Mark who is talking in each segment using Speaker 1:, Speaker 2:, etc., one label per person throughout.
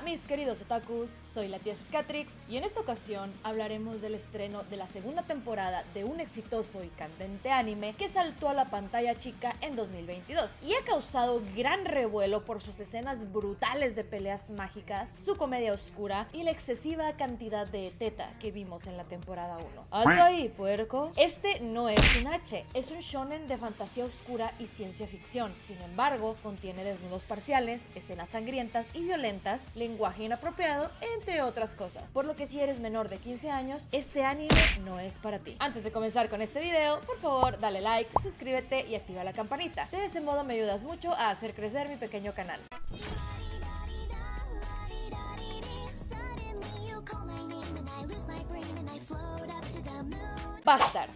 Speaker 1: Hola mis queridos otakus, soy la tía Scatrix y en esta ocasión hablaremos del estreno de la segunda temporada de un exitoso y candente anime que saltó a la pantalla chica en 2022 y ha causado gran revuelo por sus escenas brutales de peleas mágicas, su comedia oscura y la excesiva cantidad de tetas que vimos en la temporada 1. ¡Alto ahí, puerco! Este no es un H, es un shonen de fantasía oscura y ciencia ficción. Sin embargo, contiene desnudos parciales, escenas sangrientas y violentas, lenguaje inapropiado, entre otras cosas. Por lo que si eres menor de 15 años, este anime no es para ti. Antes de comenzar con este video, por favor, dale like, suscríbete y activa la campanita. De este modo me ayudas mucho a hacer crecer mi pequeño canal. Bastard.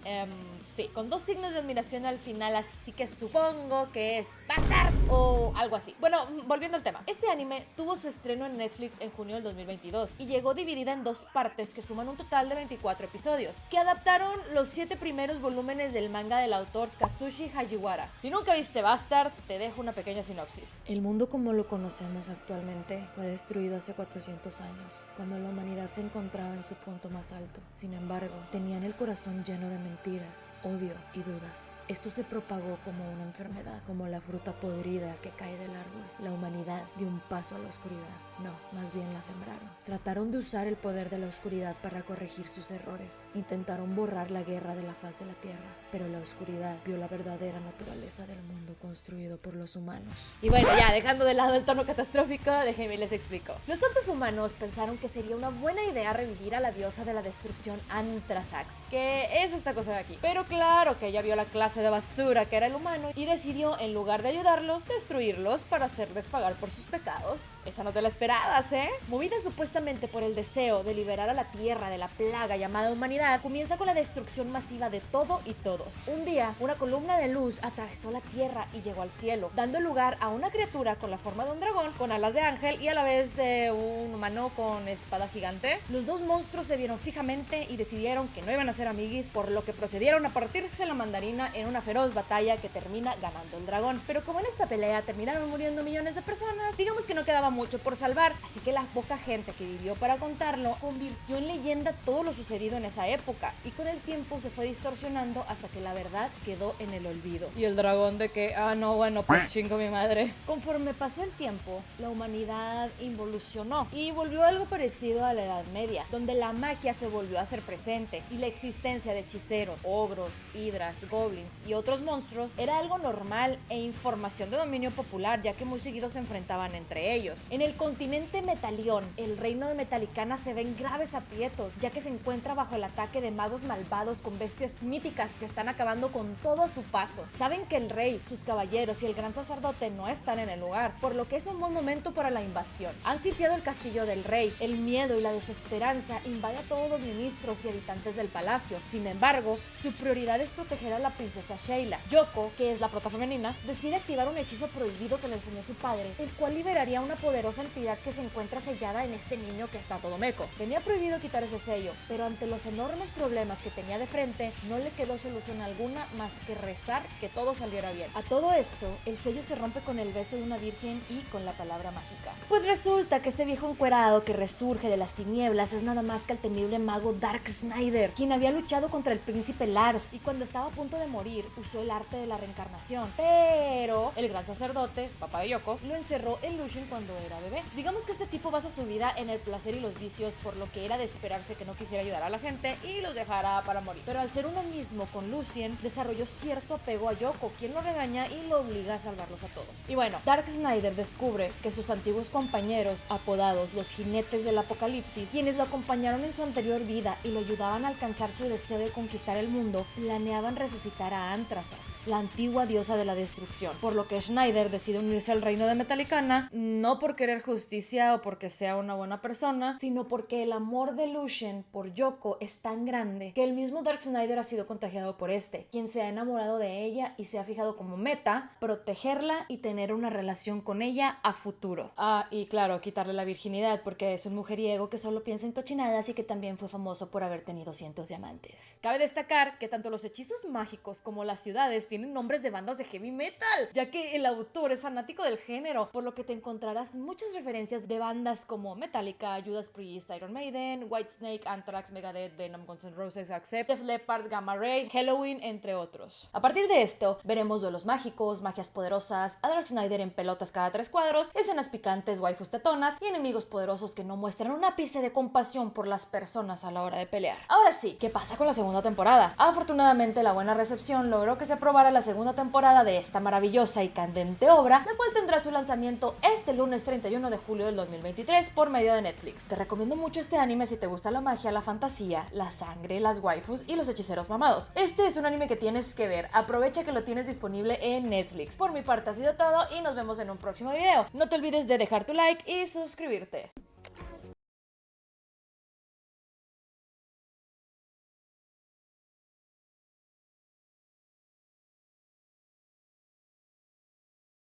Speaker 1: Sí, con dos signos de admiración al final, así que supongo que es Bastard o algo así. Bueno, volviendo al tema. Este anime tuvo su estreno en Netflix en junio del 2022 y llegó dividida en dos partes que suman un total de 24 episodios, que adaptaron los 7 primeros volúmenes del manga del autor Kazushi Hagiwara. Si nunca viste Bastard, te dejo una pequeña sinopsis. El mundo como lo conocemos actualmente fue destruido hace 400 años, cuando la humanidad se encontraba en su punto más alto. Sin embargo, tenían el corazón lleno de mentiras, odio y dudas. Esto se propagó como una enfermedad, como la fruta podrida que cae del árbol. La humanidad dio un paso a la oscuridad. No, más bien la sembraron. Trataron de usar el poder de la oscuridad para corregir sus errores. Intentaron borrar la guerra de la faz de la tierra, pero la oscuridad vio la verdadera naturaleza del mundo construido por los humanos. Y bueno, ya dejando de lado el tono catastrófico, déjenme les explico. Los tontos humanos pensaron que sería una buena idea revivir a la diosa de la destrucción Anthrasax, que es esta cosa de aquí. Pero claro que ella vio la clase de basura que era el humano y decidió, en lugar de ayudarlos, destruirlos para hacerles pagar por sus pecados. Esa no te la esperabas, ¿eh? Movida supuestamente por el deseo de liberar a la tierra de la plaga llamada humanidad, comienza con la destrucción masiva de todo y todos. Un día, una columna de luz atravesó la tierra y llegó al cielo, dando lugar a una criatura con la forma de un dragón, con alas de ángel y a la vez de un humano con espada gigante. Los dos monstruos se vieron fijamente y decidieron que no iban a ser amiguis, por lo que procedieron a partirse la mandarina en una feroz batalla que termina ganando el dragón. Pero como en esta pelea terminaron muriendo millones de personas, digamos que no quedaba mucho por salvar, así que la poca gente que vivió para contarlo convirtió en leyenda todo lo sucedido en esa época, y con el tiempo se fue distorsionando hasta que la verdad quedó en el olvido. Y el dragón de que, no, bueno, pues chingo mi madre. Conforme pasó el tiempo, la humanidad involucionó y volvió algo parecido a la Edad Media, donde la magia se volvió a hacer presente y la existencia de hechiceros, ogros, hidras, goblins y otros monstruos era algo normal e información de dominio popular, ya que muy seguido se enfrentaban entre ellos. En el continente Metalión, el reino de Metalicana se ve en graves aprietos, ya que se encuentra bajo el ataque de magos malvados con bestias míticas que están acabando con todo a su paso. Saben que el rey, sus caballeros y el gran sacerdote no están en el lugar, por lo que es un buen momento para la invasión. Han sitiado el castillo del rey. El miedo y la desesperanza invade a todos los ministros y habitantes del palacio. Sin embargo, su prioridad es proteger a la princesa Sheila. Yoko, que es la prota femenina, decide activar un hechizo prohibido que le enseñó su padre, el cual liberaría una poderosa entidad que se encuentra sellada en este niño que está todo meco. Tenía prohibido quitar ese sello, pero ante los enormes problemas que tenía de frente, no le quedó solución alguna más que rezar que todo saliera bien. A todo esto, el sello se rompe con el beso de una virgen y con la palabra mágica. Pues resulta que este viejo encuerado que resurge de las tinieblas es nada más que el temible mago Dark Snyder, quien había luchado contra el príncipe Lars y cuando estaba a punto de morir usó el arte de la reencarnación, pero el gran sacerdote, papá de Yoko, lo encerró en Lucien cuando era bebé. Digamos que este tipo basa su vida en el placer y los vicios, por lo que era de esperarse que no quisiera ayudar a la gente y los dejara para morir. Pero al ser uno mismo con Lucien, desarrolló cierto apego a Yoko, quien lo regaña y lo obliga a salvarlos a todos. Y bueno, Dark Snyder descubre que sus antiguos compañeros, apodados los jinetes del apocalipsis, quienes lo acompañaron en su anterior vida y lo ayudaban a alcanzar su deseo de conquistar el mundo, planeaban resucitar a Anthrasax, la antigua diosa de la destrucción, por lo que Snyder decide unirse al reino de Metalicana, no por querer justicia o porque sea una buena persona, sino porque el amor de Lucien por Yoko es tan grande que el mismo Dark Snyder ha sido contagiado por quien se ha enamorado de ella y se ha fijado como meta protegerla y tener una relación con ella a futuro. Y claro, quitarle la virginidad, porque es un mujeriego que solo piensa en cochinadas y que también fue famoso por haber tenido cientos de amantes. Cabe destacar que tanto los hechizos mágicos como las ciudades tienen nombres de bandas de heavy metal, ya que el el autor es fanático del género, por lo que te encontrarás muchas referencias de bandas como Metallica, Judas Priest, Iron Maiden, Whitesnake, Anthrax, Megadeth, Venom, Guns N' Roses, Accept, Def Leppard, Gamma Ray, Halloween, entre otros. A partir de esto, veremos duelos mágicos, magias poderosas, a Zack Snyder en pelotas cada 3 cuadros, escenas picantes, waifus tetonas y enemigos poderosos que no muestran un ápice de compasión por las personas a la hora de pelear. Ahora sí, ¿qué pasa con la segunda temporada? Afortunadamente, la buena recepción logró que se aprobara la segunda temporada de esta maravillosa y candente obra, la cual tendrá su lanzamiento este lunes 31 de julio del 2023 por medio de Netflix. Te recomiendo mucho este anime si te gusta la magia, la fantasía, la sangre, las waifus y los hechiceros mamados. Este es un anime que tienes que ver, aprovecha que lo tienes disponible en Netflix. Por mi parte ha sido todo y nos vemos en un próximo video. No te olvides de dejar tu like y suscribirte.